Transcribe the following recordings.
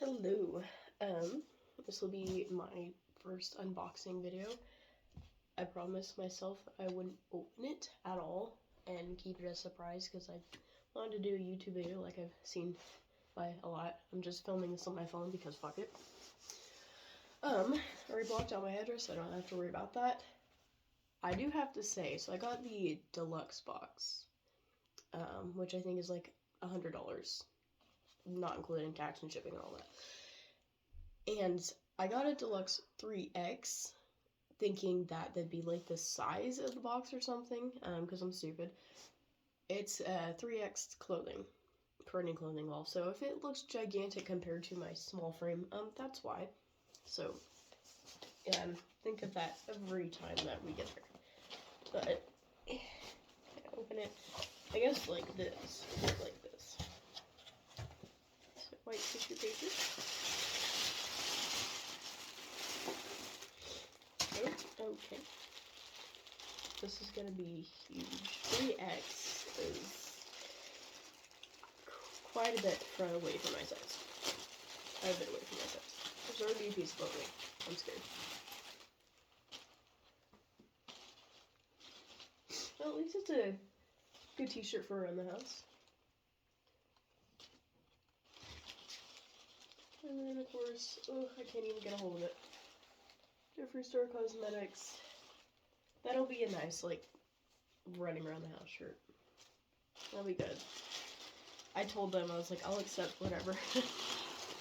Hello. This will be my first unboxing video. I promised myself I wouldn't open it at all and keep it a surprise because I wanted to do a YouTube video like I've seen by a lot. I'm just filming this on my phone because fuck it. I already blocked out my address, so I don't have to worry about that. I do have to say, so I got the deluxe box, which I think is like $100. Not including tax and shipping and all that. And I got a deluxe 3X thinking that that'd be like the size of the box or something, because I'm stupid. It's 3X clothing, printing clothing wall. So if it looks gigantic compared to my small frame, that's why. So yeah, think of that every time that we get there. But open it, I guess like this, like this. So white tissue paper. Oh, okay. This is gonna be huge. 3X is quite a bit away from my size. Quite a bit away from my size. There's already a piece above me. I'm scared. Well, at least it's a good t-shirt for around the house. And then, of course, I can't even get a hold of it. Jeffree Star Cosmetics. That'll be a nice, like, running around the house shirt. That'll be good. I told them, I was like, I'll accept whatever.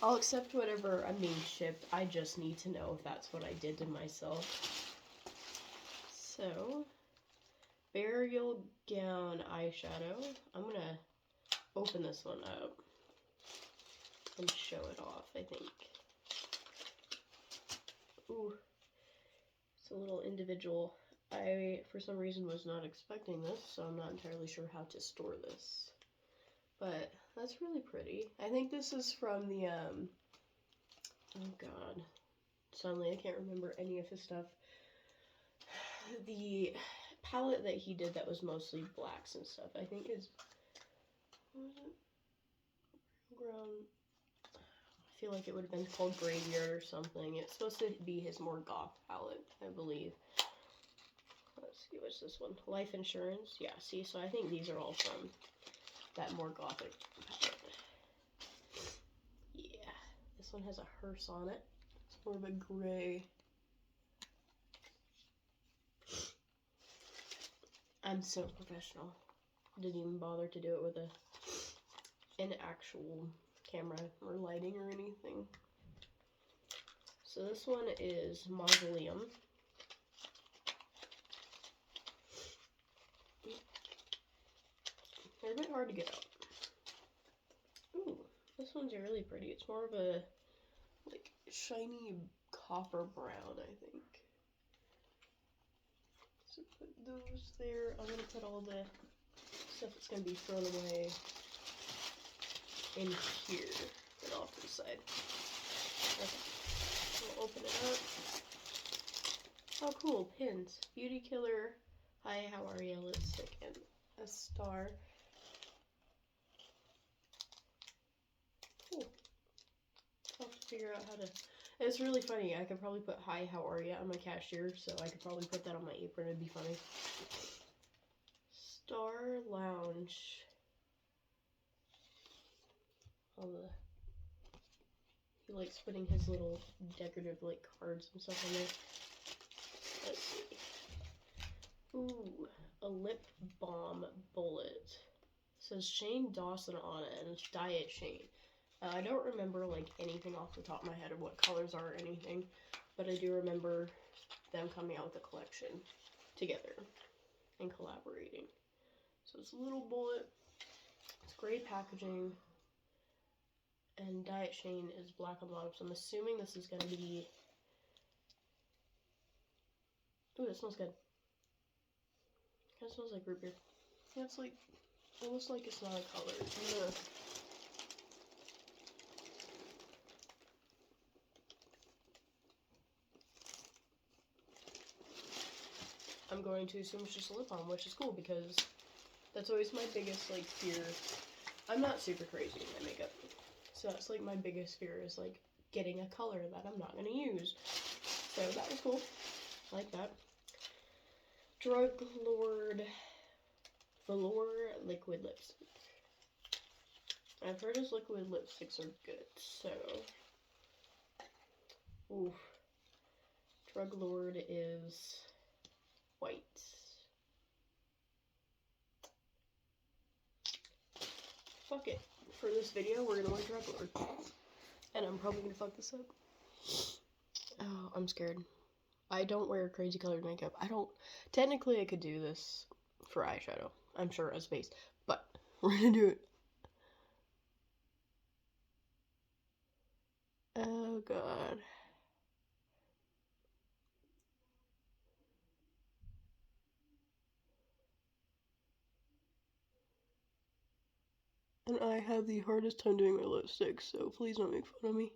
I'll accept whatever I'm being shipped. I just need to know if that's what I did to myself. So, burial gown eyeshadow. I'm gonna open this one up and show it off, I think. Ooh. It's a little individual. I, for some reason, was not expecting this, so I'm not entirely sure how to store this. But that's really pretty. I think this is from the, oh god. Suddenly I can't remember any of his stuff. The palette that he did that was mostly blacks and stuff, I think is, what was it? Brown. I feel like it would have been called Graveyard or something. It's supposed to be his more goth palette, I believe. Let's see, what's this one? Life Insurance. Yeah, see, so I think these are all from that more gothic palette. Yeah, this one has a hearse on it. It's more of a gray. I'm so professional. Didn't even bother to do it with an actual camera or lighting or anything. So this one is Mausoleum. They're a bit hard to get out. Ooh, this one's really pretty. It's more of a like shiny copper brown, I think. So put those there. I'm gonna put all the stuff that's gonna be thrown away in here and off to the side. Okay, we'll open it up. Oh, cool, pins. Beauty Killer, Hi, How Are Ya lipstick, and a star. Cool. I'll have to figure out how to. It's really funny. I could probably put Hi, How Are Ya on my cashier, so I could probably put that on my apron. It'd be funny. Star Lounge. All the. He likes putting his little decorative like cards and stuff on there. Let's see. Ooh, a lip balm bullet. It says Shane Dawson on it, and it's Diet Shane. I don't remember like anything off the top of my head of what colors are or anything, but I do remember them coming out with a collection together and collaborating. So it's a little bullet. It's gray packaging. And Diet Shane is black on the bottom, so I'm assuming this is going to be... Ooh, that smells good. Kind of smells like root beer. Yeah, it's like, almost like it's not a color. I'm going to assume it's just a lip balm, which is cool because that's always my biggest, like, fear. I'm not super crazy in my makeup. So So that's like my biggest fear is like getting a color that I'm not gonna use. So that was cool. I like that. Drug Lord Velour Liquid Lipstick. I've heard his liquid lipsticks are good, so. Oof. Drug Lord is white. Fuck it. For this video, we're gonna wear Drug Lord. And I'm probably gonna fuck this up. Oh, I'm scared. I don't wear crazy colored makeup. Technically I could do this for eyeshadow. I'm sure as base. But we're gonna do it. Oh god. And I have the hardest time doing my lipstick, so please don't make fun of me.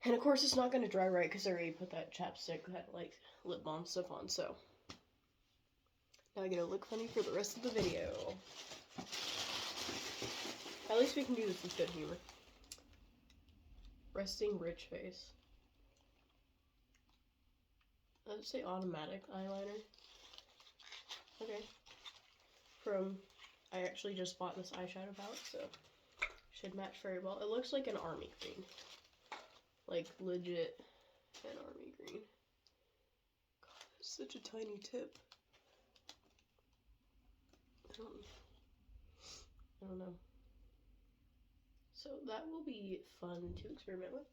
And of course it's not going to dry right because I already put that chapstick, that like lip balm stuff on, so. Now I get to look funny for the rest of the video. At least we can do this with good humor. Resting rich face. Let's say automatic eyeliner. Okay. I actually just bought this eyeshadow palette, so should match very well. It looks like an army green. Like, legit an army green. God, that's such a tiny tip. I don't know. So that will be fun to experiment with.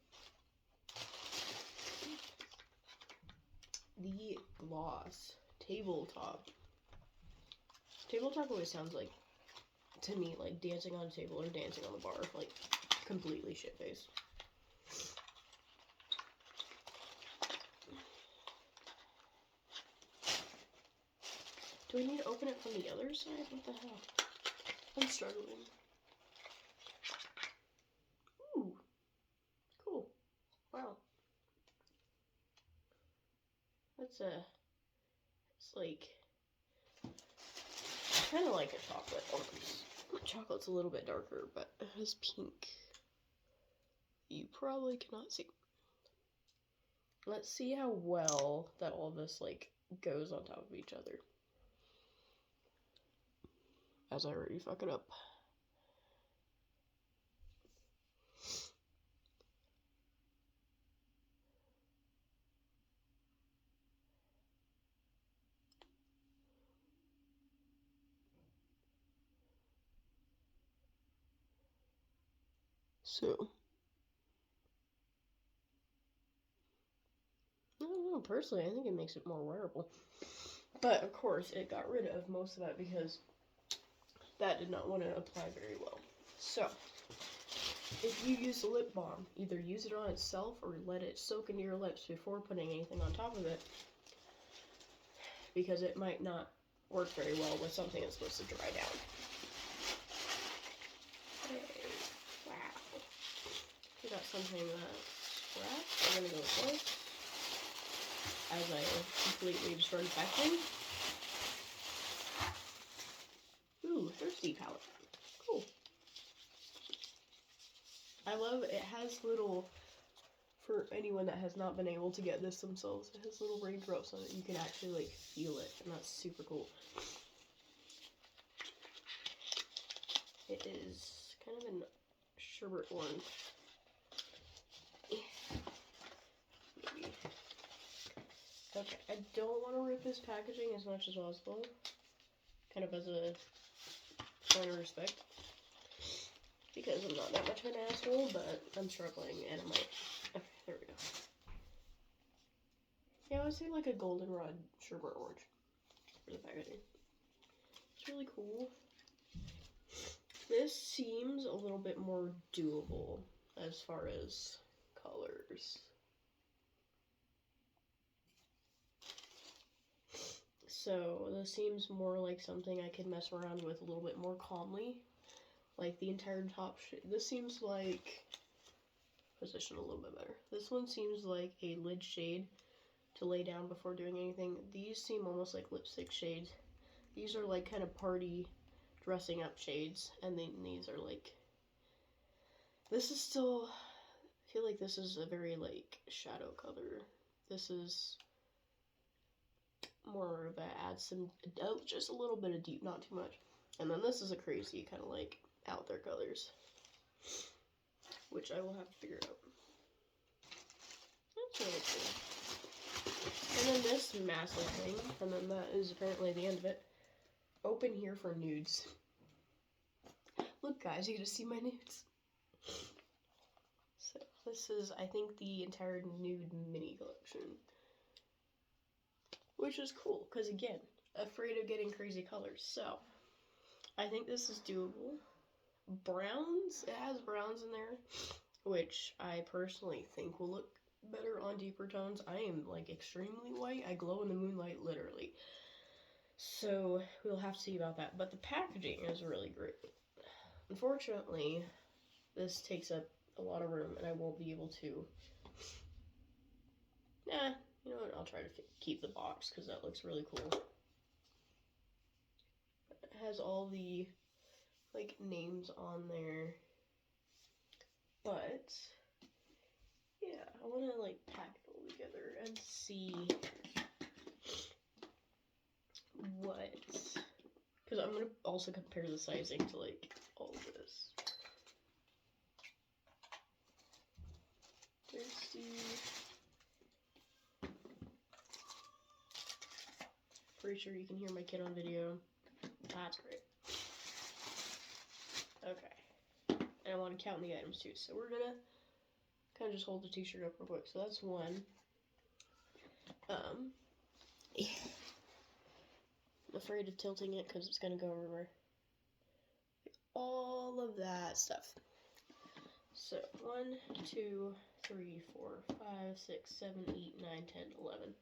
The gloss tabletop. Tabletop always sounds like, to me, like dancing on a table or dancing on the bar, like completely shit-faced. Do I need to open it from the other side? What the hell? I'm struggling. Ooh. Cool. Wow. It's like, kind of like a chocolate almost. Chocolate's a little bit darker, but it has pink. You probably cannot see. Let's see how well that all this, like, goes on top of each other. As I already fuck it up. So, I don't know, personally, I think it makes it more wearable. But, of course, it got rid of most of that because that did not want to apply very well. So, if you use the lip balm, either use it on itself or let it soak into your lips before putting anything on top of it, because it might not work very well with something that's supposed to dry down. Okay, wow. We got something that's wrapped. We're gonna go with this as I completely destroyed the packaging. Ooh, thirsty palette. Cool. I love it. Has little, for anyone that has not been able to get this themselves, it has little raindrops on it. You can actually like feel it, and that's super cool. It is kind of a sherbet orange. Maybe. Okay, I don't want to rip this packaging as much as possible. Kind of as a sign of respect. Because I'm not that much of an asshole, but I'm struggling and I might. Okay, there we go. Yeah, I would say like a goldenrod sherbet orange for the packaging. It's really cool. This seems a little bit more doable as far as colors. So this seems more like something I could mess around with a little bit more calmly. Like the entire top this seems like, position a little bit better. This one seems like a lid shade to lay down before doing anything. These seem almost like lipstick shades. These are like kind of party dressing up shades, and then these are like, this is still, I feel like this is a very like shadow color. This is more of a add some, just a little bit of deep, not too much. And then this is a crazy kind of like out there colors, which I will have to figure out. That's really cool. And then this massive thing, and then that is apparently the end of it. Open here for nudes. Look guys, you get to see my nudes. So this is, I think, the entire nude mini collection. Which is cool, because again, afraid of getting crazy colors. So, I think this is doable. Browns, it has browns in there, which I personally think will look better on deeper tones. I am like extremely white. I glow in the moonlight, literally. So, we'll have to see about that. But the packaging is really great. Unfortunately, this takes up a lot of room, and I won't be able to. You know what? I'll try to keep the box because that looks really cool. It has all the like names on there, but yeah, I want to like pack it all together and see what, because I'm gonna also compare the sizing to like all of this. There's the, pretty sure you can hear my kid on video. That's great. Okay. And I want to count the items too. So we're gonna kind of just hold the t-shirt up real quick. So that's one. Yeah. I'm afraid of tilting it because it's gonna go everywhere. All of that stuff. So 1, 2, 3, 4, 5, 6, 7, 8, 9, 10, 11.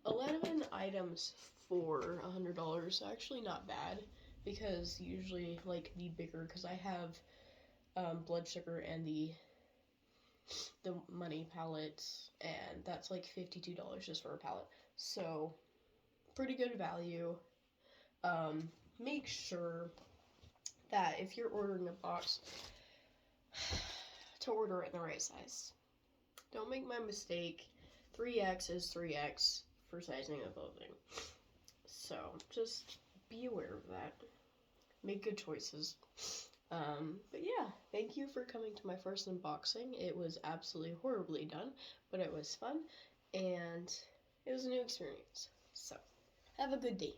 11 items for $100. Actually not bad, because usually like the bigger, because I have blood sugar and the money palette, and that's like $52 just for a palette. So pretty good value. Make sure that if you're ordering a box, to order it in the right size. Don't make my mistake. 3X is 3X for sizing of clothing. So just be aware of that. Make good choices. But yeah, thank you for coming to my first unboxing. It was absolutely horribly done, but it was fun, and it was a new experience. So, have a good day.